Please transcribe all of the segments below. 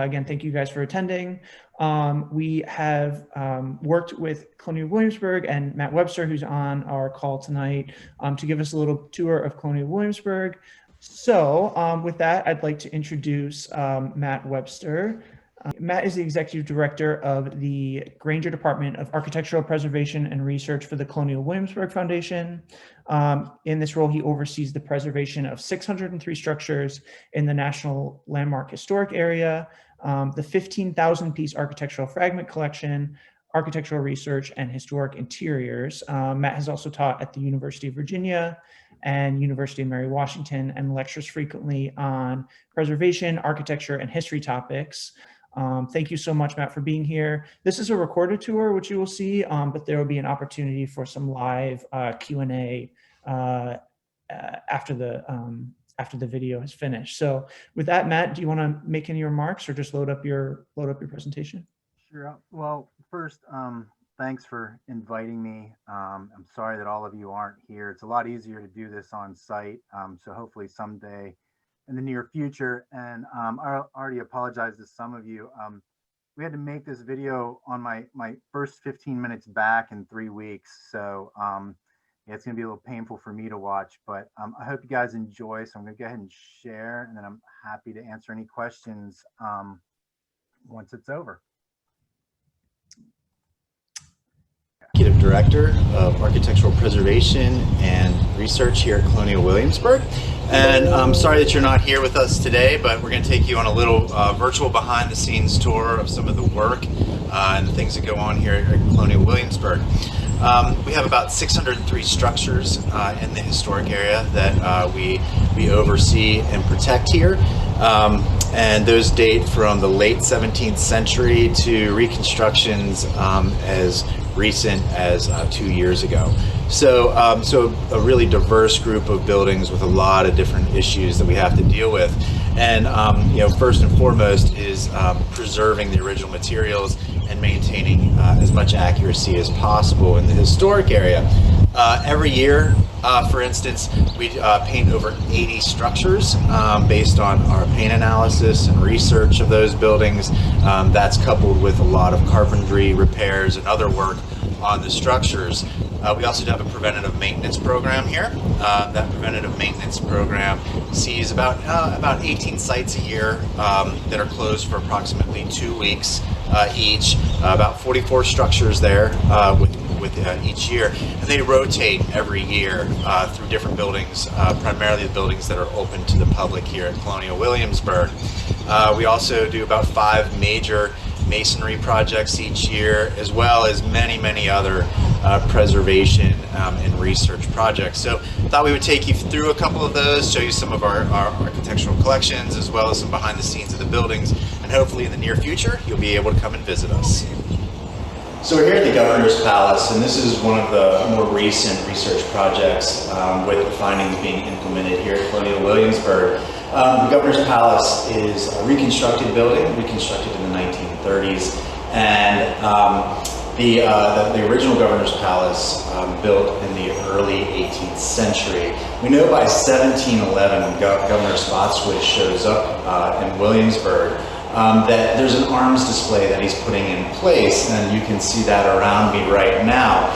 Again, thank you guys for attending. We have worked with Colonial Williamsburg and Matt Webster, who's on our call tonight, to give us a little tour of Colonial Williamsburg. So with that, I'd like to introduce Matt Webster. Matt is the Executive Director of the Grainger Department of Architectural Preservation and Research for the Colonial Williamsburg Foundation. In this role, he oversees the preservation of 603 structures in the National Landmark Historic Area, the 15,000-piece architectural fragment collection, architectural research, and historic interiors. Matt has also taught at the University of Virginia and University of Mary Washington and lectures frequently on preservation, architecture, and history topics. Thank you so much, Matt, for being here. This is a recorded tour, which you will see, but there will be an opportunity for some live Q&A after the video is finished. So with that, Matt, do you want to make any remarks or just load up your presentation? Sure. Well, first, thanks for inviting me. I'm sorry that all of you aren't here. It's a lot easier to do this on site. So hopefully someday in the near future. And I already apologize to some of you. We had to make this video on my first 15 minutes back in 3 weeks. So yeah, it's gonna be a little painful for me to watch, but I hope you guys enjoy. So I'm gonna go ahead and share, and then I'm happy to answer any questions once it's over. Executive Director of Architectural Preservation and Research here at Colonial Williamsburg. And I'm sorry that you're not here with us today, but we're going to take you on a little virtual behind the scenes tour of some of the work and the things that go on here at Colonial Williamsburg. We have about 603 structures in the historic area that we oversee and protect here. And those date from the late 17th century to reconstructions as recent as 2 years ago. So, so a really diverse group of buildings with a lot of different issues that we have to deal with. And you know, first and foremost is preserving the original materials and maintaining as much accuracy as possible in the historic area. Every year, for instance, we paint over 80 structures based on our paint analysis and research of those buildings. That's coupled with a lot of carpentry, repairs, and other work on the structures. We also have a preventative maintenance program here. That preventative maintenance program sees about 18 sites a year that are closed for approximately 2 weeks each. About 44 structures there with each year, and they rotate every year through different buildings, primarily the buildings that are open to the public here at Colonial Williamsburg. We also do about 5 major masonry projects each year, as well as many other preservation and research projects. So I thought we would take you through a couple of those, show you some of our architectural collections, as well as some behind the scenes of the buildings, and hopefully in the near future you'll be able to come and visit us. So we're here at the Governor's Palace, and this is one of the more recent research projects with the findings being implemented here at Colonial Williamsburg. The Governor's Palace is a reconstructed building, reconstructed in the 1930s, and the original Governor's Palace built in the early 18th century. We know by 1711, Governor Spotswood shows up in Williamsburg, that there's an arms display that he's putting in place, and you can see that around me right now.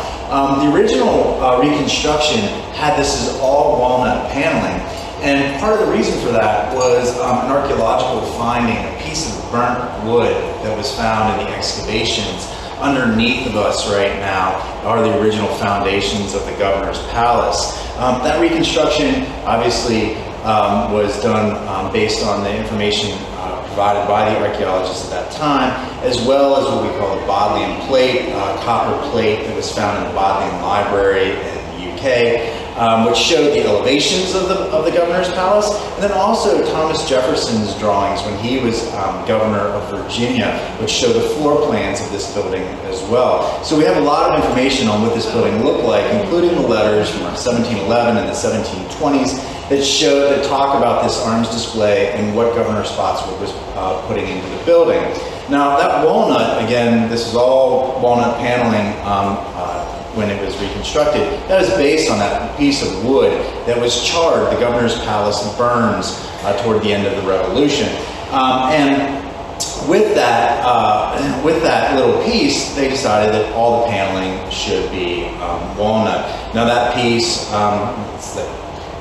The original reconstruction had this as all walnut paneling, and part of the reason for that was an archaeological finding, a piece of burnt wood that was found in the excavations. Underneath of us right now are the original foundations of the Governor's Palace. That reconstruction obviously was done based on the information provided by the archaeologists at that time, as well as what we call the Bodleian plate, copper plate that was found in the Bodleian Library in the UK, which showed the elevations of the Governor's Palace, and then also Thomas Jefferson's drawings when he was Governor of Virginia, which show the floor plans of this building as well. So we have a lot of information on what this building looked like, including the letters from 1711 and the 1720s that talk about this arms display and what Governor Spotswood was putting into the building. Now that walnut, again, this is all walnut paneling when it was reconstructed. That is based on that piece of wood that was charred. The Governor's Palace burns toward the end of the Revolution. And with that little piece, they decided that all the paneling should be walnut. Now that piece, it's the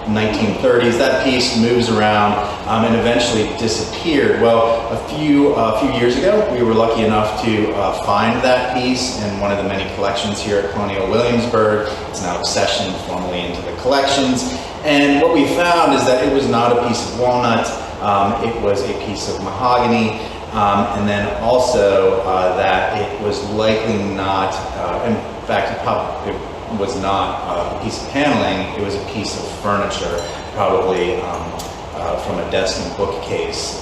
1930s, that piece moves around and eventually disappeared. Well, a few years ago, we were lucky enough to find that piece in one of the many collections here at Colonial Williamsburg. It's now accessioned formally into the collections. And what we found is that it was not a piece of walnut, it was a piece of mahogany, and then also that it was likely not, in fact, it was not a piece of paneling, it was a piece of furniture, probably from a desk and bookcase.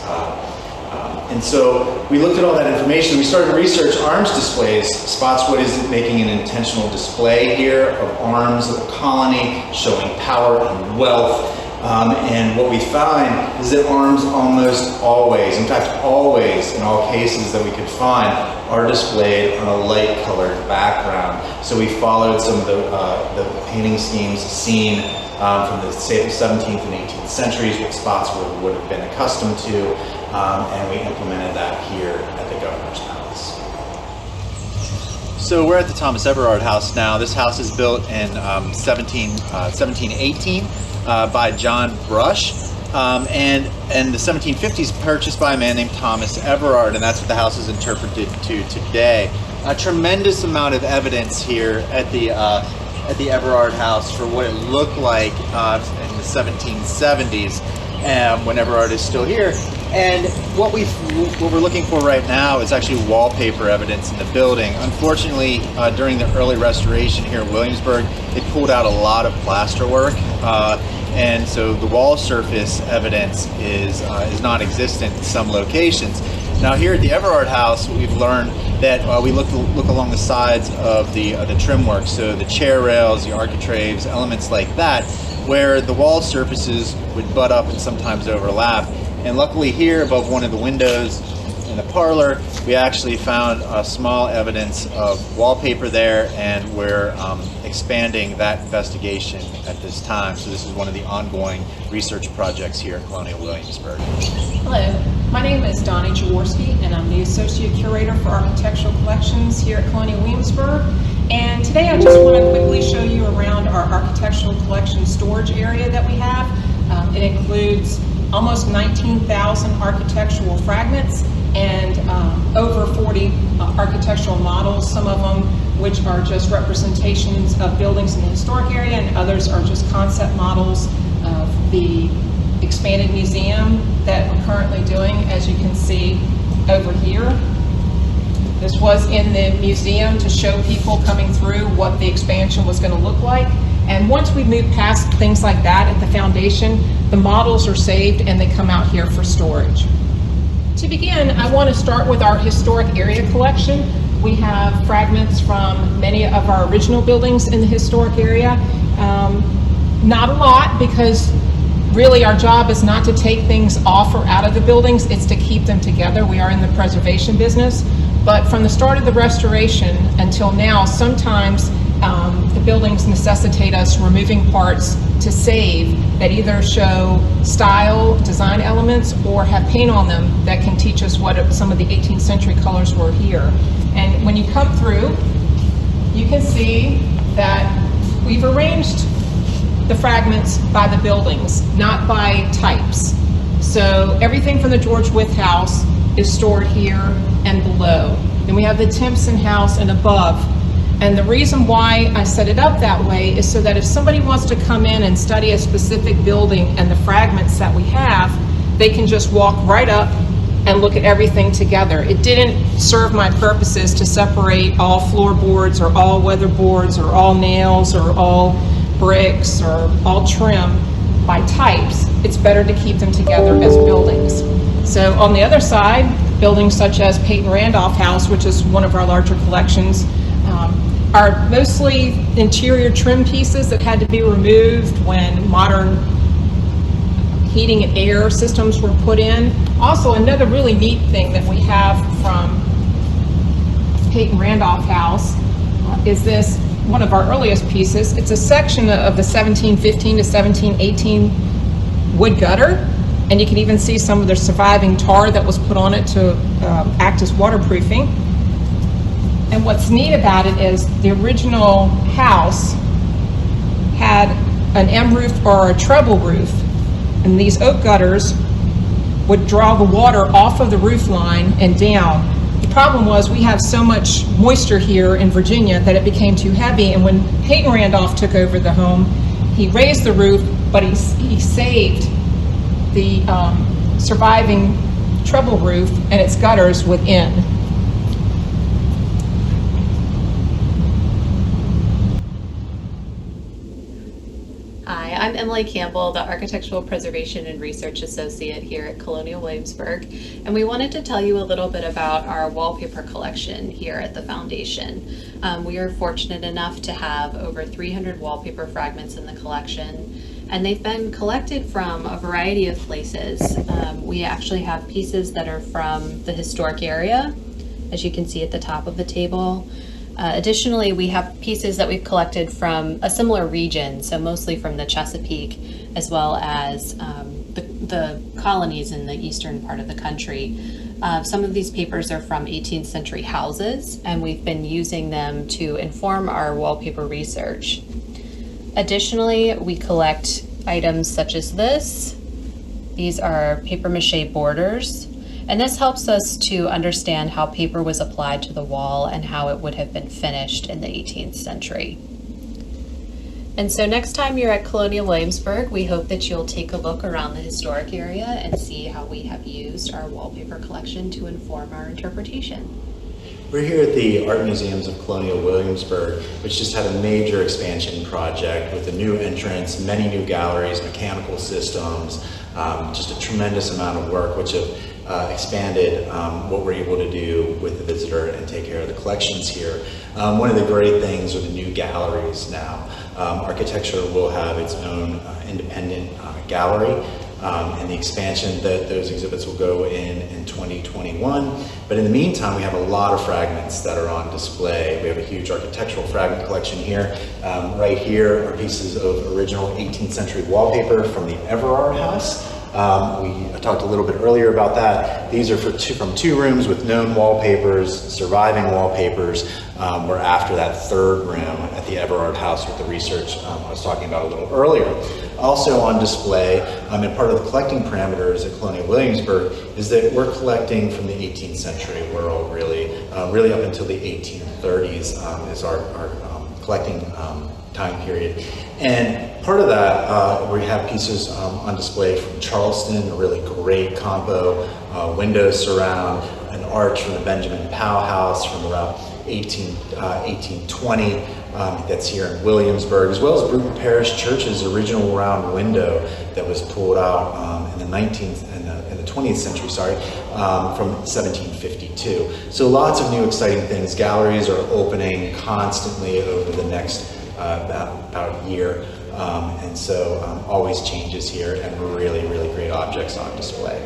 And so we looked at all that information. We started to research arms displays. Spotswood is making an intentional display here of arms of the colony, showing power and wealth. And what we find is that arms almost always, in fact always in all cases that we could find, are displayed on a light colored background. So we followed some of the painting schemes seen from the 17th and 18th centuries, what Spotswood would have been accustomed to, and we implemented that here at the Governor's Palace. So we're at the Thomas Everard House now. This house is built in 1718 by John Brush, and the 1750s purchased by a man named Thomas Everard, and that's what the house is interpreted to today. A tremendous amount of evidence here at the Everard House for what it looked like in the 1770s, when Everard is still here. And what we're looking for right now is actually wallpaper evidence in the building. Unfortunately, during the early restoration here in Williamsburg, they pulled out a lot of plasterwork, and so the wall surface evidence is non-existent in some locations. Now here at the Everard House, we've learned that we look along the sides of the trim work, so the chair rails, the architraves, elements like that, where the wall surfaces would butt up and sometimes overlap. And luckily here above one of the windows in the parlor, we actually found small evidence of wallpaper there, and we're expanding that investigation at this time. So this is one of the ongoing research projects here at Colonial Williamsburg. Hello, my name is Donnie Jaworski, and I'm the Associate Curator for Architectural Collections here at Colonial Williamsburg. And today I just want to quickly show you around our architectural collection storage area that we have. It includes almost 19,000 architectural fragments and over 40 architectural models, some of them which are just representations of buildings in the historic area, and others are just concept models of the expanded museum that we're currently doing, as you can see over here. This was in the museum to show people coming through what the expansion was going to look like. And once we move past things like that at the foundation, the models are saved and they come out here for storage. To begin, I want to start with our historic area collection. We have fragments from many of our original buildings in the historic area. Not a lot, because really our job is not to take things off or out of the buildings, it's to keep them together. We are in the preservation business. But from the start of the restoration until now, sometimes the buildings necessitate us removing parts to save that either show style, design elements, or have paint on them that can teach us what some of the 18th century colors were here. And when you come through, you can see that we've arranged the fragments by the buildings, not by types. So everything from the George Wythe House is stored here and below. Then we have the Timpson House and above. And the reason why I set it up that way is so that if somebody wants to come in and study a specific building and the fragments that we have, they can just walk right up and look at everything together. It didn't serve my purposes to separate all floorboards or all weatherboards or all nails or all bricks or all trim by types. It's better to keep them together as buildings. So on the other side, buildings such as Peyton Randolph House, which is one of our larger collections, are mostly interior trim pieces that had to be removed when modern heating and air systems were put in. Also, another really neat thing that we have from Peyton Randolph House is this, one of our earliest pieces. It's a section of the 1715 to 1718 wood gutter And you can even see some of the surviving tar that was put on it to act as waterproofing. And what's neat about it is the original house had an M roof or a treble roof, and these oak gutters would draw the water off of the roof line and down. The problem was we have so much moisture here in Virginia that it became too heavy, and when Hayden Randolph took over the home, he raised the roof, but he saved the surviving treble roof and its gutters within. Hi, I'm Emily Campbell, the Architectural Preservation and Research Associate here at Colonial Williamsburg, and we wanted to tell you a little bit about our wallpaper collection here at the foundation. We are fortunate enough to have over 300 wallpaper fragments in the collection, and they've been collected from a variety of places. We actually have pieces that are from the historic area, as you can see at the top of the table. Additionally, we have pieces that we've collected from a similar region, so mostly from the Chesapeake, as well as the colonies in the eastern part of the country. Some of these papers are from 18th century houses, and we've been using them to inform our wallpaper research. Additionally, we collect items such as this. These are paper mache borders. And this helps us to understand how paper was applied to the wall and how it would have been finished in the 18th century. And so next time you're at Colonial Williamsburg, we hope that you'll take a look around the historic area and see how we have used our wallpaper collection to inform our interpretation. We're here at the Art Museums of Colonial Williamsburg, which just had a major expansion project with a new entrance, many new galleries, mechanical systems, just a tremendous amount of work, which have expanded what we're able to do with the visitor and take care of the collections here. One of the great things are the new galleries now. Architecture will have its own independent gallery, and the expansion that those exhibits will go in 2021. But in the meantime, we have a lot of fragments that are on display. We have a huge architectural fragment collection here. Right here are pieces of original 18th century wallpaper from the Everard House. I talked a little bit earlier about that. These are from two rooms with known wallpapers, surviving wallpapers. We're after that third room at the Everard House with the research I was talking about a little earlier. Also on display, and part of the collecting parameters at Colonial Williamsburg is that we're collecting from the 18th century world, really up until the 1830s is our collecting time period. And part of that, we have pieces on display from Charleston, a really great combo, window surround, an arch from the Benjamin Powell House from around 1820, that's here in Williamsburg, as well as Bruton Parish Church's original round window that was pulled out in the 20th century, from 1752. So lots of new exciting things. Galleries are opening constantly over the next about a year, and so always changes here, and really great objects on display.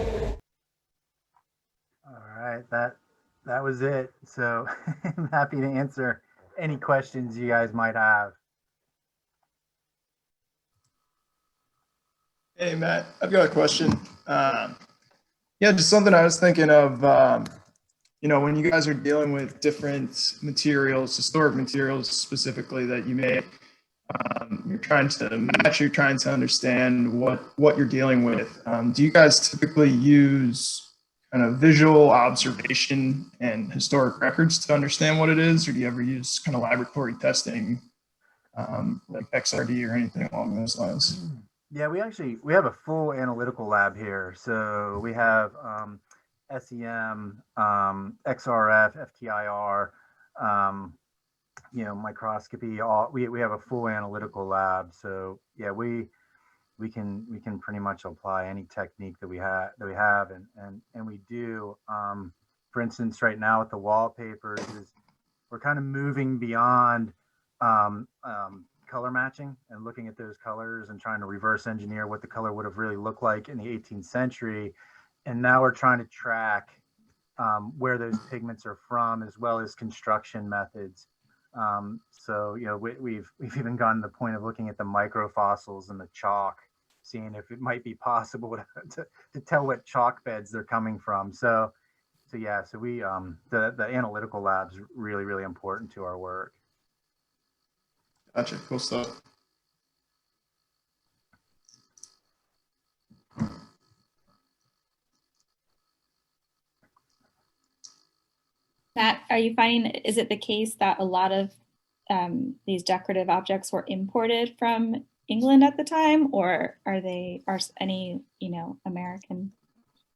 All right, that was it. So I'm happy to answer any questions you guys might have. Hey Matt, I've got a question. Yeah, just something I was thinking of. When you guys are dealing with different materials, historic materials specifically that you make, you're trying to match, you're trying to understand what you're dealing with. Do you guys typically use kind of visual observation and historic records to understand what it is, or do you ever use kind of laboratory testing, like XRD or anything along those lines? Yeah, we have a full analytical lab here. So we have SEM, XRF, FTIR, microscopy. We have a full analytical lab. So yeah, we can pretty much apply any technique that we have, and we do. For instance, right now with the wallpapers, we're kind of moving beyond color matching and looking at those colors and trying to reverse engineer what the color would have really looked like in the 18th century. And now we're trying to track where those pigments are from, as well as construction methods. So we've even gotten to the point of looking at the microfossils and the chalk seeing if it might be possible to tell what chalk beds they're coming from. So yeah, so we the analytical lab's really, really important to our work. Gotcha. Cool stuff. Matt, are you finding, is it the case that a lot of these decorative objects were imported from England at the time, or are any, American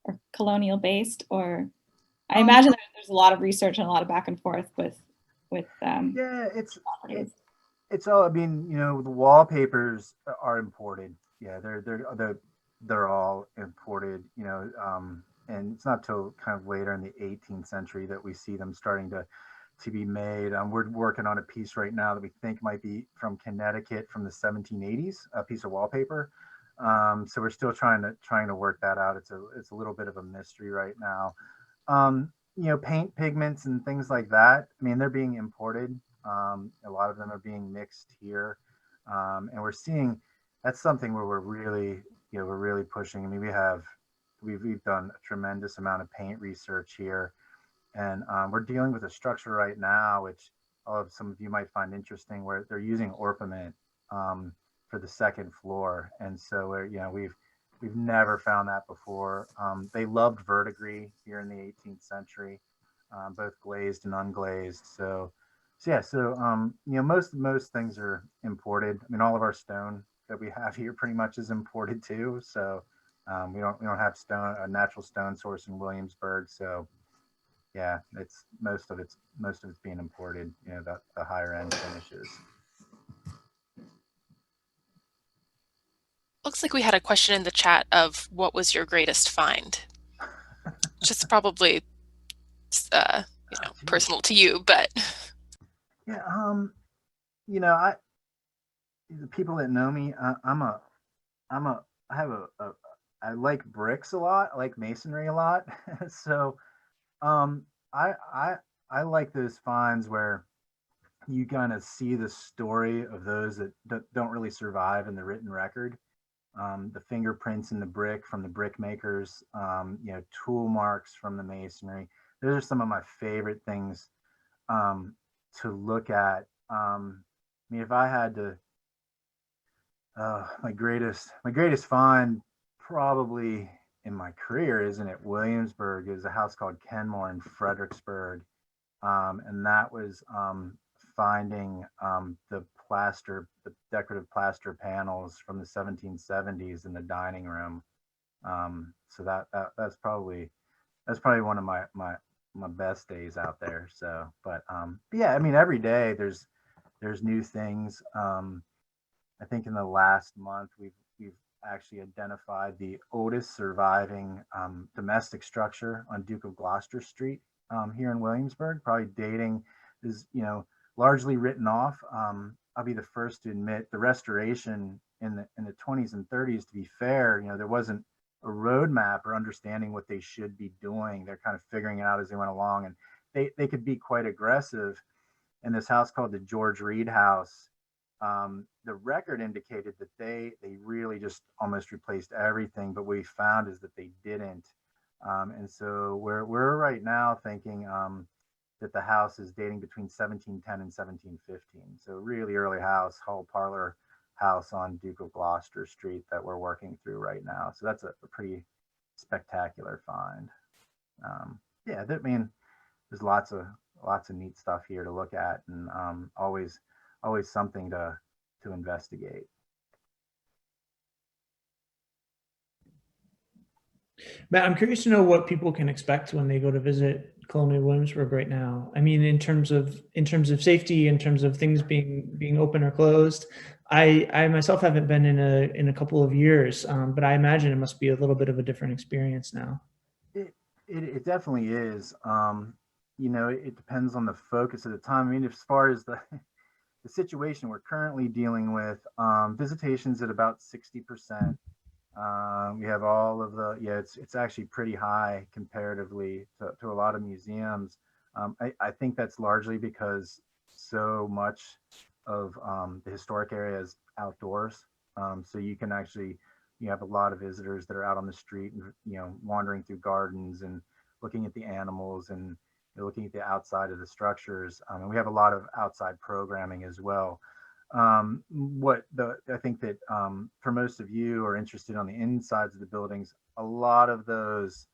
or colonial based? Or I imagine there's a lot of research and a lot of back and forth with Yeah, properties. it's all. I mean, the wallpapers are imported. Yeah, they're all imported. And it's not till kind of later in the 18th century that we see them starting to be made. We're working on a piece right now that we think might be from Connecticut from the 1780s, a piece of wallpaper. So we're still trying to work that out. It's a little bit of a mystery right now. Paint pigments and things like that. I mean, they're being imported. A lot of them are being mixed here, and we're seeing that's something where we're really pushing. I mean, we've done a tremendous amount of paint research here, and we're dealing with a structure right now, which some of you might find interesting, where they're using orpiment for the second floor, and so we've never found that before. They loved verdigris here in the 18th century, both glazed and unglazed. So most things are imported. I mean, all of our stone that we have here pretty much is imported too. So we don't have a natural stone source in Williamsburg. So yeah, most of it's being imported. The higher end finishes. Looks like we had a question in the chat of what was your greatest find? Just probably personal to you, but yeah, the people that know me, I like bricks a lot. I like masonry a lot. So I like those finds where you kind of see the story of those that don't really survive in the written record. The fingerprints in the brick from the brick makers, tool marks from the masonry. Those are some of my favorite things to look at. I mean, if I had to, my greatest find probably in my career isn't at Williamsburg. It was a house called Kenmore in Fredericksburg, and that was finding the decorative plaster panels from the 1770s in the dining room. So that's probably one of my best days out there. So, but yeah, I mean, every day there's new things. I think in the last month we've actually identified the oldest surviving domestic structure on Duke of Gloucester Street here in Williamsburg, probably dating is largely written off. I'll be the first to admit the restoration in the 20s and 30s, to be fair, there wasn't a roadmap or understanding what they should be doing. They're kind of figuring it out as they went along, and they could be quite aggressive. In this house called the George Reed House, the record indicated that they really just almost replaced everything, but what we found is that they didn't. And so we're right now thinking that the house is dating between 1710 and 1715. So really early house, hall parlor house on Duke of Gloucester Street that we're working through right now. So that's a pretty spectacular find. Yeah, I mean, there's lots of neat stuff here to look at, and always something to investigate. Matt, I'm curious to know what people can expect when they go to visit Colonial Williamsburg right now. I mean, in terms of safety, in terms of things being open or closed. I myself haven't been in a couple of years, but I imagine it must be a little bit of a different experience now. It definitely is. It depends on the focus at the time. I mean, as far as the situation we're currently dealing with, visitations at about 60%. We have all of it's actually pretty high comparatively to a lot of museums. I think that's largely because so much of the historic area is outdoors. So you can actually you have a lot of visitors that are out on the street and, wandering through gardens and looking at the animals and looking at the outside of the structures. And we have a lot of outside programming as well. I think that for most of you are interested on the insides of the buildings, a lot of those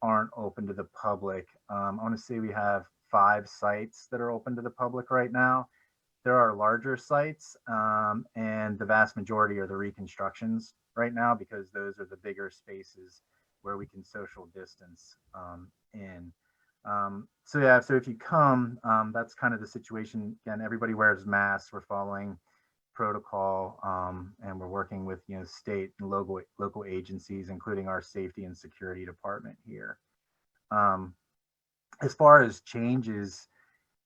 aren't open to the public. I want to say we have 5 sites that are open to the public right now. There are larger sites, and the vast majority are the reconstructions right now, because those are the bigger spaces where we can social distance in. So if you come, that's kind of the situation. Again, everybody wears masks. We're following protocol, and we're working with state and local agencies, including our safety and security department here. As far as changes,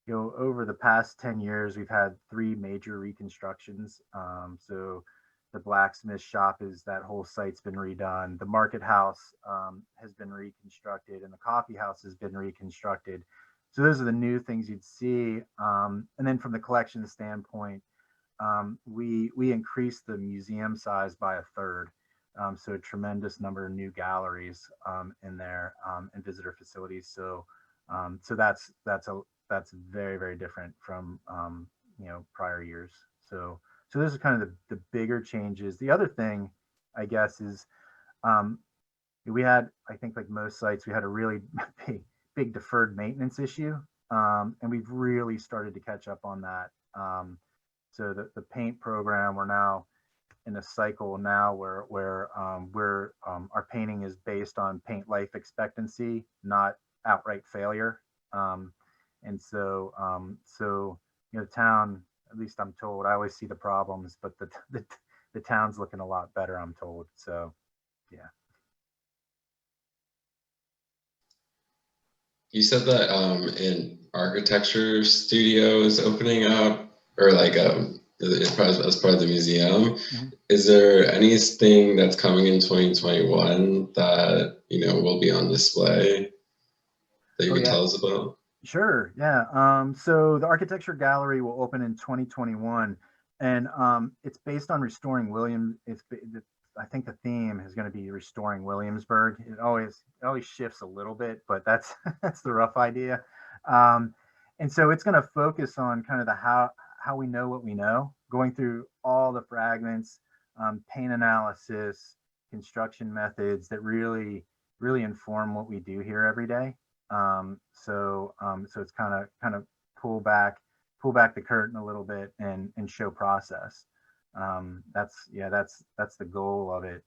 over the past 10 years, we've had 3 major reconstructions. So the blacksmith shop, that whole site's been redone. The market house has been reconstructed, and the coffee house has been reconstructed. So those are the new things you'd see. And then from the collection standpoint, we increased the museum size by 1/3. So a tremendous number of new galleries in there, and visitor facilities. So that's very, very different from prior years. So those are kind of the bigger changes. The other thing, I guess, is we had, I think, like most sites, we had a really big deferred maintenance issue, and we've really started to catch up on that. So the paint program, we're now in a cycle now where our painting is based on paint life expectancy, not outright failure. And so the town, at least I'm told, I always see the problems, but the town's looking a lot better, I'm told. So, yeah. You said that an architecture studio is opening up, or like as part of the museum. Mm-hmm. Is there anything that's coming in 2021 that will be on display that you can tell us about? Sure. Yeah. So the architecture gallery will open in 2021, and it's based on restoring I think the theme is going to be restoring Williamsburg. It always shifts a little bit, but that's the rough idea. And so it's going to focus on kind of the how we know what we know, going through all the fragments, paint analysis, construction methods that really inform what we do here every day. So it's kind of pull back the curtain a little bit and show process. That's the goal of it.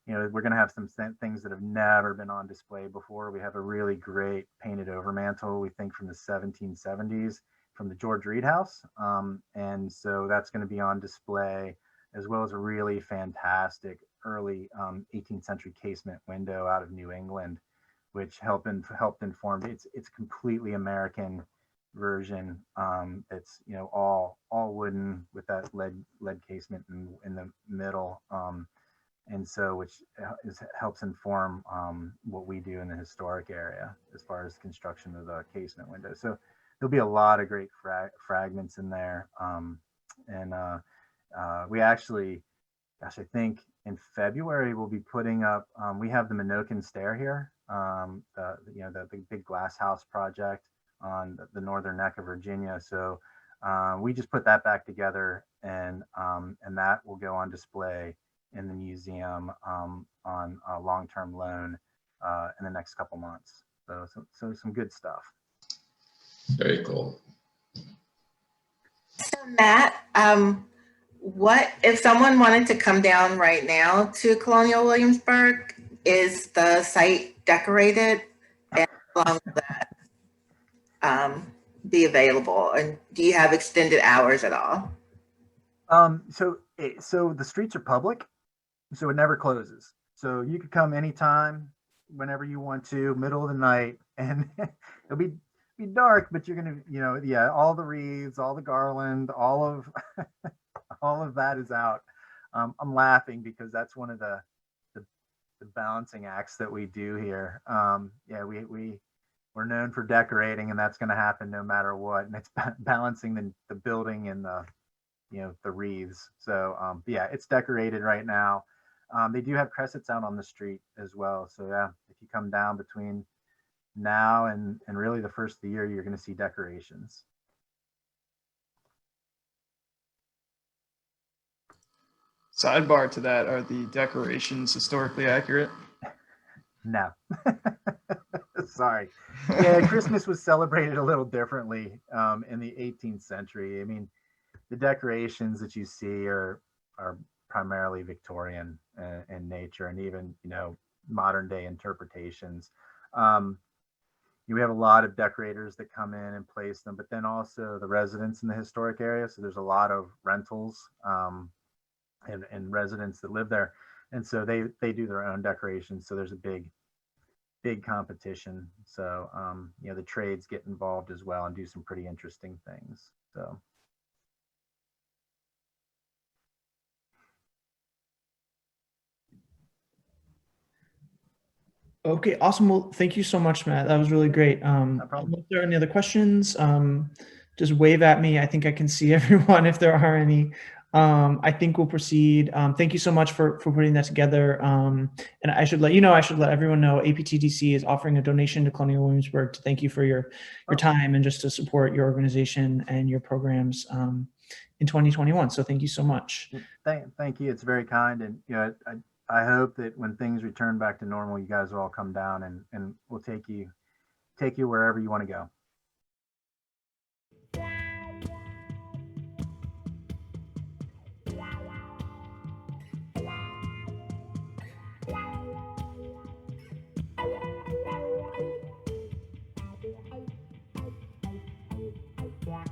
We're going to have some things that have never been on display before. We have a really great painted over mantle, we think from the 1770s, from the George Reed House. And so that's going to be on display, as well as a really fantastic early 18th century casement window out of New England, which helped inform. It's completely American version. It's all wooden with that lead casement in the middle, and so which helps inform what we do in the historic area as far as construction of the casement window. So there'll be a lot of great fragments in there, and we actually, I think in February we'll be putting up. We have the Minokan Stair here. The big glass house project on the northern neck of Virginia. So we just put that back together, and that will go on display in the museum on a long-term loan in the next couple months. So some good stuff. Very cool. So Matt, what if someone wanted to come down right now to Colonial Williamsburg? Is the site decorated, and how long will that be available? And do you have extended hours at all? So the streets are public, so it never closes. So you could come anytime, whenever you want to, middle of the night, and it'll be dark, but you're gonna, all the wreaths, all the garland, all of that is out. I'm laughing because that's one of the balancing acts that we do here. We're known for decorating, and that's going to happen no matter what. And it's balancing the building and the wreaths. So it's decorated right now. They do have cressets out on the street as well. So yeah, if you come down between now and really the first of the year, you're going to see decorations. Sidebar to that, are the decorations historically accurate? No. Sorry. Yeah, Christmas was celebrated a little differently in the 18th century. I mean, the decorations that you see are primarily Victorian in nature, and even, you know, modern day interpretations. We have a lot of decorators that come in and place them, but then also the residents in the historic area. So there's a lot of rentals and residents that live there. And so they do their own decorations. So there's a big competition. So, you know, the trades get involved as well and do some pretty interesting things. So. Okay, awesome. Well, thank you so much, Matt. That was really great. No problem. If there are any other questions, just wave at me. I think I can see everyone if there are any. I think we'll proceed. Thank you so much for putting that together. And I should let everyone know APT DC is offering a donation to Colonial Williamsburg to thank you for your time and just to support your organization and your programs in 2021. So thank you so much. Thank you. It's very kind. And, you know, I hope that when things return back to normal, you guys will all come down and we'll take you wherever you want to go. Yeah.